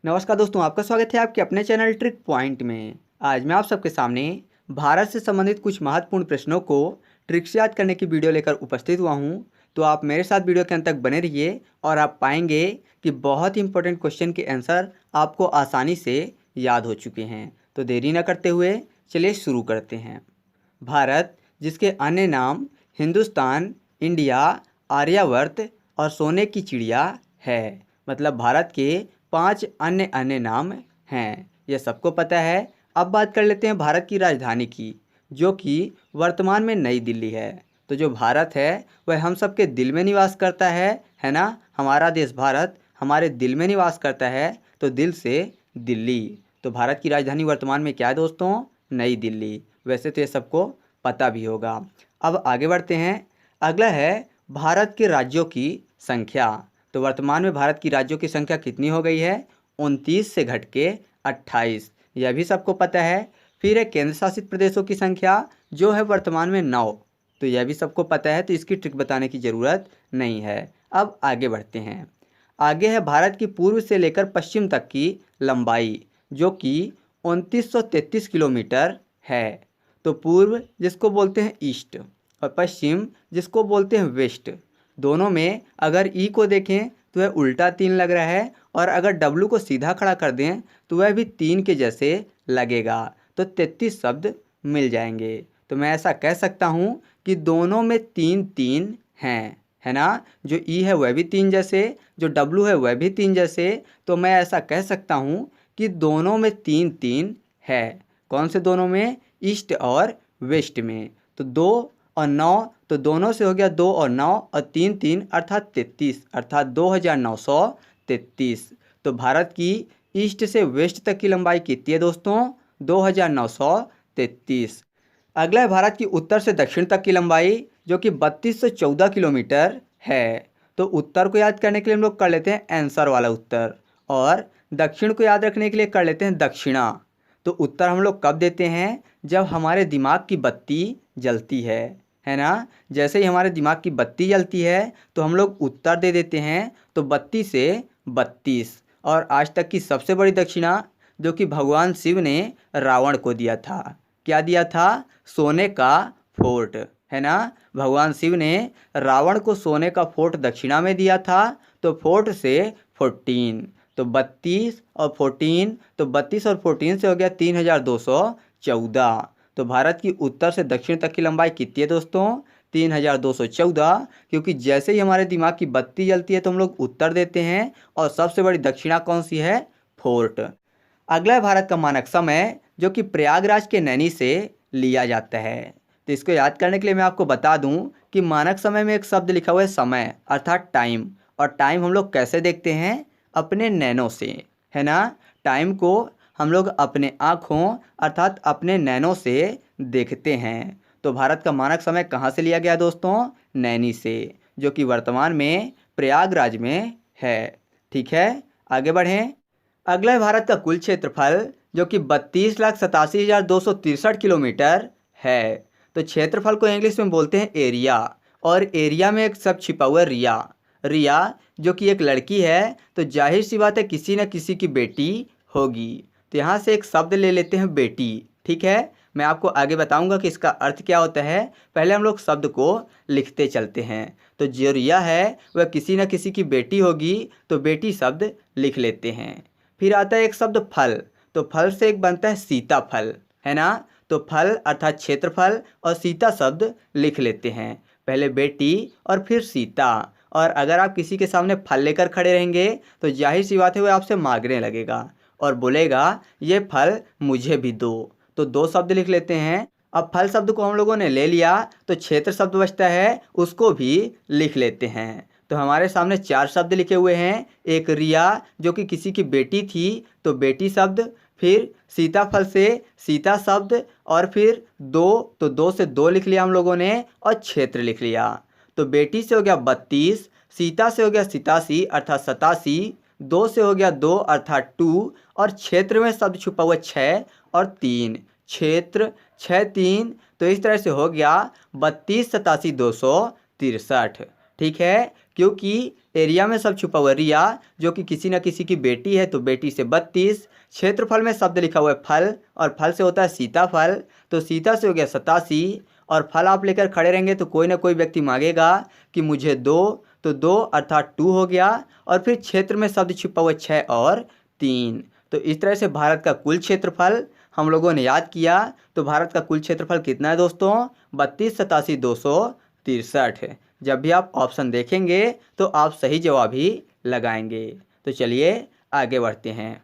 नमस्कार दोस्तों, आपका स्वागत है आपके अपने चैनल ट्रिक पॉइंट में। आज मैं आप सबके सामने भारत से संबंधित कुछ महत्वपूर्ण प्रश्नों को ट्रिक से याद करने की वीडियो लेकर उपस्थित हुआ हूं। तो आप मेरे साथ वीडियो के अंत तक बने रहिए और आप पाएंगे कि बहुत ही इंपॉर्टेंट क्वेश्चन के आंसर आपको आसानी से याद हो चुके हैं। तो देरी न करते हुए चलिए शुरू करते हैं। भारत, जिसके अन्य नाम हिंदुस्तान, इंडिया, आर्यावर्त और सोने की चिड़िया है, मतलब भारत के 5 अन्य नाम हैं, यह सबको पता है। अब बात कर लेते हैं भारत की राजधानी की, जो कि वर्तमान में नई दिल्ली है। तो जो भारत है वह हम सबके दिल में निवास करता है ना। हमारा देश भारत हमारे दिल में निवास करता है, तो दिल से दिल्ली। तो भारत की राजधानी वर्तमान में क्या है दोस्तों? नई दिल्ली। वैसे तो ये सबको पता भी होगा। अब आगे बढ़ते हैं। अगला है भारत के राज्यों की संख्या। तो वर्तमान में भारत की राज्यों की संख्या कितनी हो गई है? 29 से घट के 28। यह भी सबको पता है। फिर है केंद्र शासित प्रदेशों की संख्या, जो है वर्तमान में 9। तो यह भी सबको पता है, तो इसकी ट्रिक बताने की ज़रूरत नहीं है। अब आगे बढ़ते हैं। आगे है भारत की पूर्व से लेकर पश्चिम तक की लंबाई, जो कि 2933 किलोमीटर है। तो पूर्व जिसको बोलते हैं ईस्ट और पश्चिम जिसको बोलते हैं वेस्ट, दोनों में अगर ई को देखें तो वह उल्टा 3 लग रहा है, और अगर डब्लू को सीधा खड़ा कर दें तो वह भी 3 के जैसे लगेगा। तो 33 शब्द मिल जाएंगे। तो मैं ऐसा कह सकता हूँ कि दोनों में 3 3 हैं, है ना। जो ई है वह भी 3 जैसे, जो डब्लू है वह भी 3 जैसे। तो मैं ऐसा कह सकता हूँ कि दोनों में 3 3 है। कौन से दोनों में? ईस्ट और वेस्ट में। तो 2 और 9, तो दोनों से हो गया 2 और 9 और 3 3 अर्थात 33, अर्थात 2933। तो भारत की ईस्ट से वेस्ट तक की लंबाई कितनी है दोस्तों? 2933। अगला है भारत की उत्तर से दक्षिण तक की लंबाई, जो कि 3214 किलोमीटर है। तो उत्तर को याद करने के लिए हम लोग कर लेते हैं आंसर वाला उत्तर, और दक्षिण को याद रखने के लिए कर लेते हैं दक्षिणा। तो उत्तर हम लोग कब देते हैं? जब हमारे दिमाग की बत्ती जलती है ना। जैसे ही हमारे दिमाग की बत्ती जलती है तो हम लोग उत्तर दे देते हैं। तो 32 से 32। और आज तक की सबसे बड़ी दक्षिणा जो कि भगवान शिव ने रावण को दिया था, क्या दिया था? सोने का फोर्ट, है ना। भगवान शिव ने रावण को सोने का फोर्ट दक्षिणा में दिया था। तो फोर्ट से 14, तो 32 और 14, तो 32 और 14 से हो गया 3214। तो भारत की उत्तर से दक्षिण तक की लंबाई कितनी है दोस्तों? 3214। क्योंकि जैसे ही हमारे दिमाग की बत्ती जलती है तो हम लोग उत्तर देते हैं, और सबसे बड़ी दक्षिणा कौन सी है? फोर्ट। अगला है भारत का मानक समय, जो कि प्रयागराज के नैनी से लिया जाता है। तो इसको याद करने के लिए मैं आपको बता दूं कि मानक समय में एक शब्द लिखा हुआ है समय, अर्थात टाइम। और टाइम हम लोग कैसे देखते हैं? अपने नैनों से, है ना। टाइम को हम लोग अपने आँखों अर्थात अपने नैनों से देखते हैं। तो भारत का मानक समय कहाँ से लिया गया दोस्तों? नैनी से, जो कि वर्तमान में प्रयागराज में है। ठीक है, आगे बढ़ें। अगला है भारत का कुल क्षेत्रफल, जो कि 32,87,263 किलोमीटर है। तो क्षेत्रफल को इंग्लिश में बोलते हैं एरिया, और एरिया में एक शब्द छिपा हुआ है रिया। रिया जो कि एक लड़की है, तो जाहिर सी बात है किसी न किसी की बेटी होगी। तो यहाँ से एक शब्द ले लेते हैं बेटी। ठीक है, मैं आपको आगे बताऊंगा कि इसका अर्थ क्या होता है। पहले हम लोग शब्द को लिखते चलते हैं। तो जो रिया है वह किसी न किसी की बेटी होगी, तो बेटी शब्द लिख लेते हैं। फिर आता है एक शब्द फल। तो फल से एक बनता है सीताफल, है ना। तो फल अर्थात क्षेत्रफल और सीता शब्द लिख लेते हैं। पहले बेटी और फिर सीता। और अगर आप किसी के सामने फल लेकर खड़े रहेंगे तो जाहिर सी बात है वह आपसे मांगने लगेगा और बोलेगा ये फल मुझे भी दो। तो 2 शब्द लिख लेते हैं। अब फल शब्द को हम लोगों ने ले लिया, तो क्षेत्र शब्द बचता है, उसको भी लिख लेते हैं। तो हमारे सामने 4 शब्द लिखे हुए हैं। एक रिया जो कि किसी की बेटी थी, तो बेटी शब्द। फिर सीताफल से सीता शब्द, और फिर 2, तो 2 से 2 लिख लिया हम लोगों ने, और क्षेत्र लिख लिया। तो बेटी से हो गया 32, सीता से हो गया 87 अर्थात 87, 2 से हो गया 2 अर्थात 2, और क्षेत्र में शब्द छुपा हुआ 6 और 3, क्षेत्र 6 3। तो इस तरह से हो गया 32 87 263। ठीक है, क्योंकि एरिया में शब्द छुपा हुआ है रिया, जो कि किसी न किसी की बेटी है, तो बेटी से 32। क्षेत्रफल में शब्द लिखा हुआ है फल, और फल से होता है सीताफल, तो सीता से हो गया 87। और फल आप लेकर खड़े रहेंगे तो कोई ना कोई व्यक्ति मांगेगा कि मुझे दो, तो 2 अर्थात 2 हो गया। और फिर क्षेत्र में शब्द छुपा हुआ 6 और 3। तो इस तरह से भारत का कुल क्षेत्रफल हम लोगों ने याद किया। तो भारत का कुल क्षेत्रफल कितना है दोस्तों? 32, 87, 263 है। जब भी आप ऑप्शन देखेंगे तो आप सही जवाब ही लगाएंगे। तो चलिए आगे बढ़ते हैं।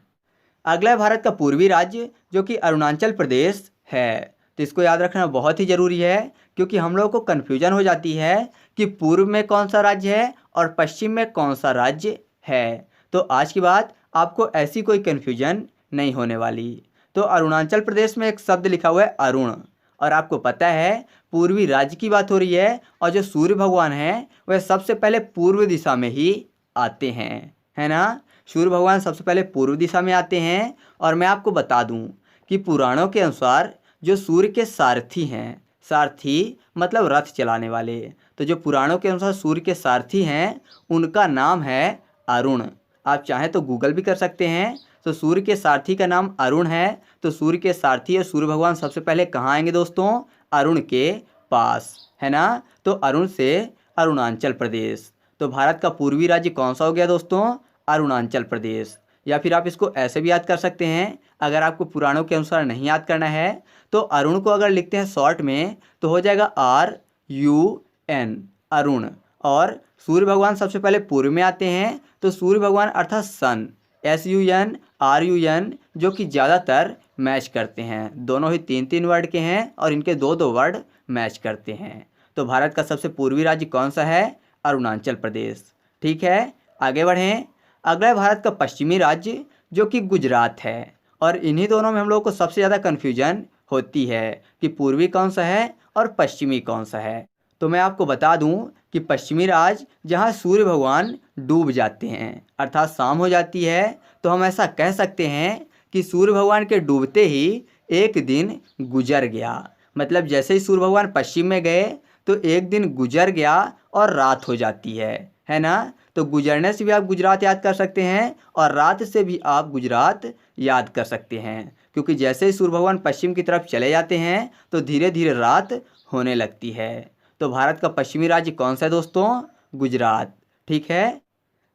अगला है भारत का पूर्वी राज्य, जो कि अरुणाचल प्रदेश है। तो इसको याद रखना बहुत ही ज़रूरी है, क्योंकि हम लोगों को कन्फ्यूजन हो जाती है कि पूर्व में कौन सा राज्य है और पश्चिम में कौन सा राज्य है। तो आज की बात आपको ऐसी कोई कन्फ्यूजन नहीं होने वाली। तो अरुणाचल प्रदेश में एक शब्द लिखा हुआ है अरुण, और आपको पता है पूर्वी राज्य की बात हो रही है, और जो सूर्य भगवान हैं वह सबसे पहले पूर्व दिशा में ही आते हैं, है ना। सूर्य भगवान सबसे पहले पूर्व दिशा में आते हैं। और मैं आपको बता दूं कि पुराणों के अनुसार जो सूर्य के सारथी हैं, सारथी मतलब रथ चलाने वाले, तो जो पुराणों के अनुसार सूर्य के सारथी हैं उनका नाम है अरुण। आप चाहें तो गूगल भी कर सकते हैं। तो सूर्य के सारथी का नाम अरुण है। तो सूर्य के सारथी और सूर्य भगवान सबसे पहले कहाँ आएंगे दोस्तों? अरुण के पास, है ना। तो अरुण से अरुणाचल प्रदेश। तो भारत का पूर्वी राज्य कौन सा हो गया दोस्तों? अरुणाचल प्रदेश। या फिर आप इसको ऐसे भी याद कर सकते हैं, अगर आपको पुराणों के अनुसार नहीं याद करना है तो अरुण को अगर लिखते हैं शॉर्ट में तो हो जाएगा RUN, अरुण। और सूर्य भगवान सबसे पहले पूर्व में आते हैं, तो सूर्य भगवान अर्थात सन, SUN RUN, जो कि ज़्यादातर मैच करते हैं। दोनों ही 3-3 वर्ड के हैं और इनके 2-2 वर्ड मैच करते हैं। तो भारत का सबसे पूर्वी राज्य कौन सा है? अरुणाचल प्रदेश। ठीक है, आगे बढ़ें। अगला है भारत का पश्चिमी राज्य, जो कि गुजरात है। और इन्हीं दोनों में हम लोग को सबसे ज़्यादा कन्फ्यूजन होती है कि पूर्वी कौन सा है और पश्चिमी कौन सा है। तो मैं आपको बता दूं कि पश्चिमी राज्य जहां सूर्य भगवान डूब जाते हैं, अर्थात शाम हो जाती है, तो हम ऐसा कह सकते हैं कि सूर्य भगवान के डूबते ही एक दिन गुजर गया। मतलब जैसे ही सूर्य भगवान पश्चिम में गए तो एक दिन गुजर गया और रात हो जाती है ना। तो गुजरने से भी आप गुजरात याद कर सकते हैं और रात से भी आप गुजरात याद कर सकते हैं, क्योंकि जैसे ही सूर्य भगवान पश्चिम की तरफ चले जाते हैं तो धीरे धीरे रात होने लगती है। तो भारत का पश्चिमी राज्य कौन सा है दोस्तों? गुजरात। ठीक है,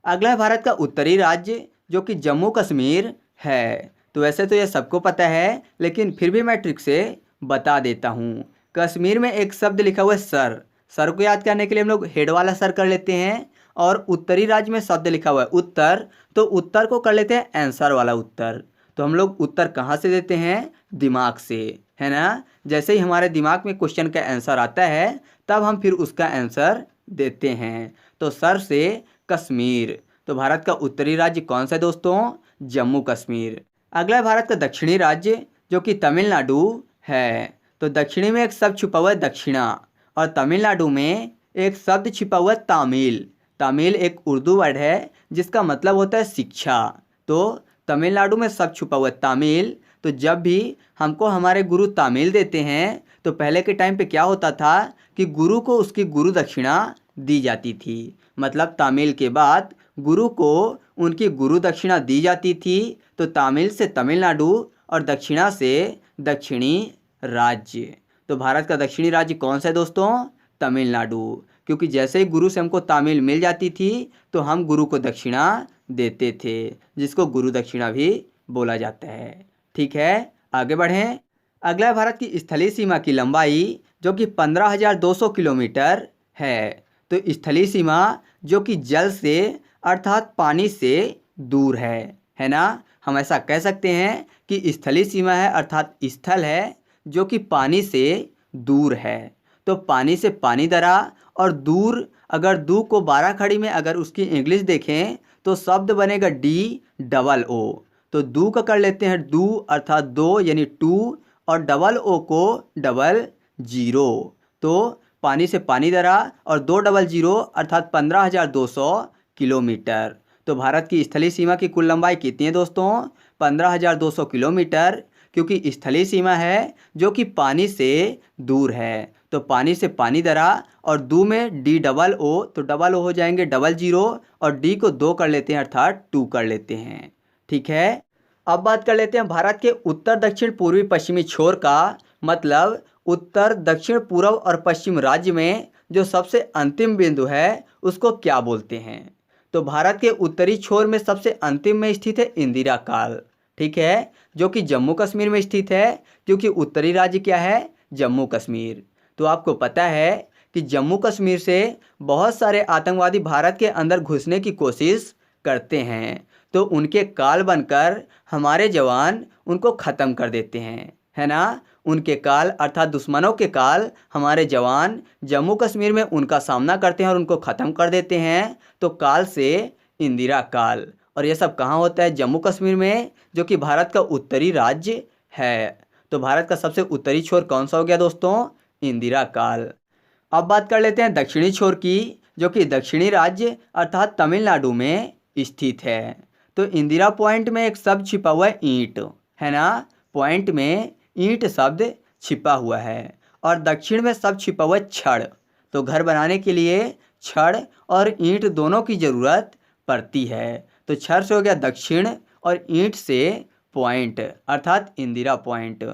अगला है भारत का उत्तरी राज्य, जो कि जम्मू कश्मीर है। तो वैसे तो यह सबको पता है, लेकिन फिर भी मैं ट्रिक से बता देता हूँ। कश्मीर में एक शब्द लिखा हुआ है सर। सर को याद करने के लिए हम लोग हेड वाला सर कर लेते हैं। और उत्तरी राज्य में शब्द लिखा हुआ है उत्तर, तो उत्तर को कर लेते हैं आंसर वाला उत्तर। तो हम लोग उत्तर कहाँ से देते हैं? दिमाग से, है ना। जैसे ही हमारे दिमाग में क्वेश्चन का आंसर आता है तब हम फिर उसका आंसर देते हैं। तो सर से कश्मीर। तो भारत का उत्तरी राज्य कौन सा है दोस्तों? जम्मू कश्मीर। अगला है भारत का दक्षिणी राज्य, जो कि तमिलनाडु है। तो दक्षिणी में एक शब्द छुपा हुआ है दक्षिणा, और तमिलनाडु में एक शब्द छिपा हुआ है तामिल। तामिल एक उर्दू वर्ड है जिसका मतलब होता है शिक्षा। तो तमिलनाडु में शब्द छुपा हुआ है तामिल। तो जब भी हमको हमारे गुरु तामिल देते हैं तो पहले के टाइम पे क्या होता था कि गुरु को उसकी गुरु दक्षिणा दी जाती थी। मतलब तामिल के बाद गुरु को उनकी गुरु दक्षिणा दी जाती थी। तो तामिल से तमिलनाडु और दक्षिणा से दक्षिणी राज्य। तो भारत का दक्षिणी राज्य कौन सा है दोस्तों? तमिलनाडु। क्योंकि जैसे ही गुरु से हमको तामिल मिल जाती थी तो हम गुरु को दक्षिणा देते थे, जिसको गुरु दक्षिणा भी बोला जाता है। ठीक है, आगे बढ़ें। अगला है भारत की स्थलीय सीमा की लंबाई, जो कि 15,200 किलोमीटर है। तो स्थलीय सीमा जो कि जल से अर्थात पानी से दूर है ना। हम ऐसा कह सकते हैं कि स्थलीय सीमा है अर्थात स्थल है जो कि पानी से दूर है। तो पानी से पानी दरा और दूर, अगर दू को 12 खड़ी में अगर उसकी इंग्लिश देखें तो शब्द बनेगा DOO। तो दू का कर लेते हैं डू अर्थात दो यानी 2, और DOO को 00। तो पानी से पानी दरा और 200 अर्थात 15,200 किलोमीटर। तो भारत की स्थलीय सीमा की कुल लंबाई कितनी है दोस्तों? 15,200 किलोमीटर, क्योंकि स्थलीय सीमा है जो कि पानी से दूर है। तो पानी से पानी दरा और दू में डी डबल ओ, तो डबल ओ हो जाएंगे 00 और डी को 2 कर लेते हैं अर्थात 2 कर लेते हैं। ठीक है, अब बात कर लेते हैं भारत के उत्तर दक्षिण पूर्वी पश्चिमी छोर का, मतलब उत्तर दक्षिण पूर्व और पश्चिम राज्य में जो सबसे अंतिम बिंदु है उसको क्या बोलते हैं। तो भारत के उत्तरी छोर में सबसे अंतिम में स्थित है इंदिरा काल। ठीक है, जो कि जम्मू कश्मीर में स्थित है, क्योंकि उत्तरी राज्य क्या है, जम्मू कश्मीर। तो आपको पता है कि जम्मू कश्मीर से बहुत सारे आतंकवादी भारत के अंदर घुसने की कोशिश करते हैं, तो उनके काल बनकर हमारे जवान उनको ख़त्म कर देते हैं, है ना। उनके काल अर्थात दुश्मनों के काल हमारे जवान जम्मू कश्मीर में उनका सामना करते हैं और उनको ख़त्म कर देते हैं। तो काल से इंदिरा काल, और ये सब कहाँ होता है, जम्मू कश्मीर में, जो कि भारत का उत्तरी राज्य है। तो भारत का सबसे उत्तरी छोर कौन सा हो गया दोस्तों, इंदिरा काल। अब बात कर लेते हैं दक्षिणी छोर की, जो कि दक्षिणी राज्य अर्थात तमिलनाडु में स्थित है। तो इंदिरा पॉइंट में एक शब्द छिपा हुआ है ईंट, है ना। पॉइंट में ईंट शब्द छिपा हुआ है और दक्षिण में शब्द छिपा हुआ है छड़। तो घर बनाने के लिए छड़ और ईंट दोनों की ज़रूरत पड़ती है। तो छड़ से हो गया दक्षिण और ईंट से पॉइंट अर्थात इंदिरा पॉइंट।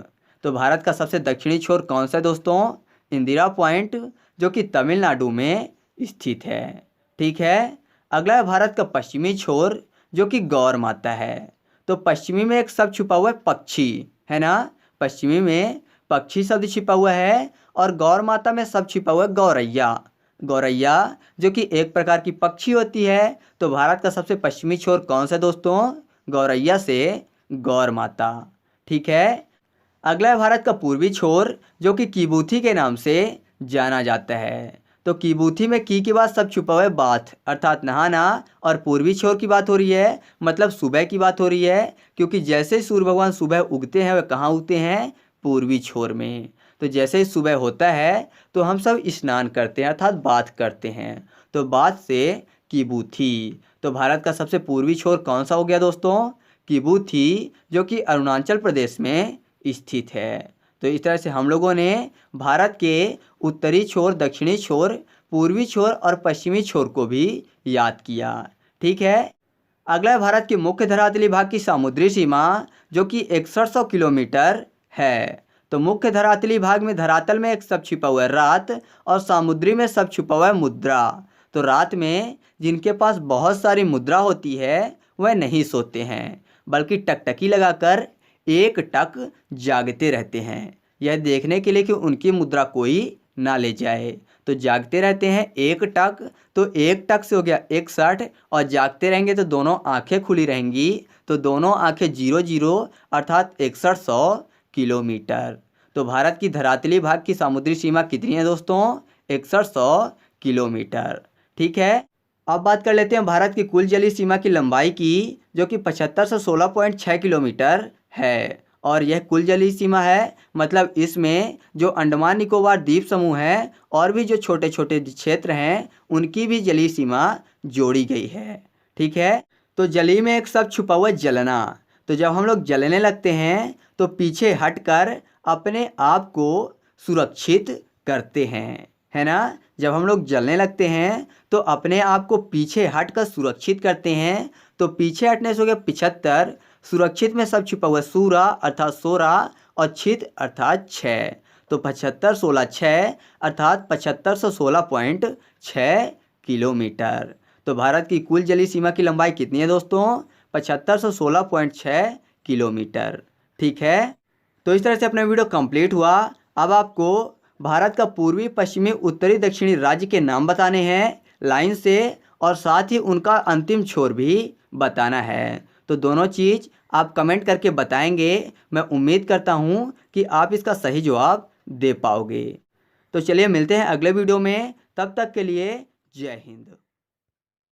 तो भारत का सबसे दक्षिणी छोर कौन सा है दोस्तों, इंदिरा पॉइंट, जो कि तमिलनाडु में स्थित है। ठीक है, अगला है भारत का पश्चिमी छोर, जो कि गौर माता है। तो पश्चिमी में एक शब्द छुपा हुआ है पक्षी, है ना। पश्चिमी में पक्षी शब्द छिपा हुआ है और गौर माता में शब्द छिपा हुआ है गौरैया। गौरैया जो कि एक प्रकार की पक्षी होती है। तो भारत का सबसे पश्चिमी छोर कौन सा है दोस्तों, गौरैया से गौर माता। ठीक है, अगला है भारत का पूर्वी छोर, जो कि किबूथी के नाम से जाना जाता है। तो किबूथी में की बात सब छुपा हुआ है बाथ अर्थात नहाना, और पूर्वी छोर की बात हो रही है, मतलब सुबह की बात हो रही है, क्योंकि जैसे ही सूर्य भगवान सुबह उगते हैं वह कहाँ उगते हैं, पूर्वी छोर में। तो जैसे ही सुबह होता है तो हम सब स्नान करते हैं अर्थात बाथ करते हैं। तो बाथ से किबूथी। तो भारत का सबसे पूर्वी छोर कौन सा हो गया दोस्तों, किबूथी, जो कि अरुणाचल प्रदेश में स्थित है। तो इस तरह से हम लोगों ने भारत के उत्तरी छोर, दक्षिणी छोर, पूर्वी छोर और पश्चिमी छोर को भी याद किया। ठीक है, अगला है भारत के मुख्य धरातली भाग की समुद्री सीमा, जो कि 6100 किलोमीटर है। तो मुख्य धरातली भाग में धरातल में एक शब्द छिपा हुआ है रात, और समुद्री में शब्द छिपा हुआ है मुद्रा। तो रात में जिनके पास बहुत सारी मुद्रा होती है वह नहीं सोते हैं, बल्कि टकटकी लगाकर एक टक जागते रहते हैं, यह देखने के लिए कि उनकी मुद्रा कोई ना ले जाए। तो जागते रहते हैं एक टक, तो एक टक से हो गया 61, और जागते रहेंगे तो दोनों आंखें खुली रहेंगी, तो दोनों आंखें 00 अर्थात 6100 किलोमीटर। तो भारत की धरातली भाग की समुद्री सीमा कितनी है दोस्तों, 6100 किलोमीटर। ठीक है, अब बात कर लेते हैं भारत की कुल जलीय सीमा की लंबाई की, जो कि 75 से 16.6 किलोमीटर है। और यह कुल जलीय सीमा है, मतलब इसमें जो अंडमान निकोबार द्वीप समूह है और भी जो छोटे छोटे क्षेत्र हैं उनकी भी जलीय सीमा जोड़ी गई है। ठीक है, तो जलीय में एक शब्द छुपा हुआ जलना। तो जब हम लोग जलने लगते हैं तो पीछे हटकर अपने आप को सुरक्षित करते हैं, है ना। जब हम लोग जलने लगते हैं तो अपने आप को पीछे हटकर सुरक्षित करते हैं। तो पीछे हटने से हो गया 75, सुरक्षित में सब छुपा हुआ सूरा अर्थात 16 और छित अर्थात 6। तो 75 16 6 अर्थात 7516.6 किलोमीटर। तो भारत की कुल जलीय सीमा की लंबाई कितनी है दोस्तों, 7516.6 किलोमीटर। ठीक है, तो इस तरह से अपना वीडियो कंप्लीट हुआ। अब आपको भारत का पूर्वी, पश्चिमी, उत्तरी, दक्षिणी राज्य के नाम बताने हैं लाइन से, और साथ ही उनका अंतिम छोर भी बताना है। तो दोनों चीज़ आप कमेंट करके बताएंगे। मैं उम्मीद करता हूँ कि आप इसका सही जवाब दे पाओगे। तो चलिए मिलते हैं अगले वीडियो में, तब तक के लिए जय हिंद।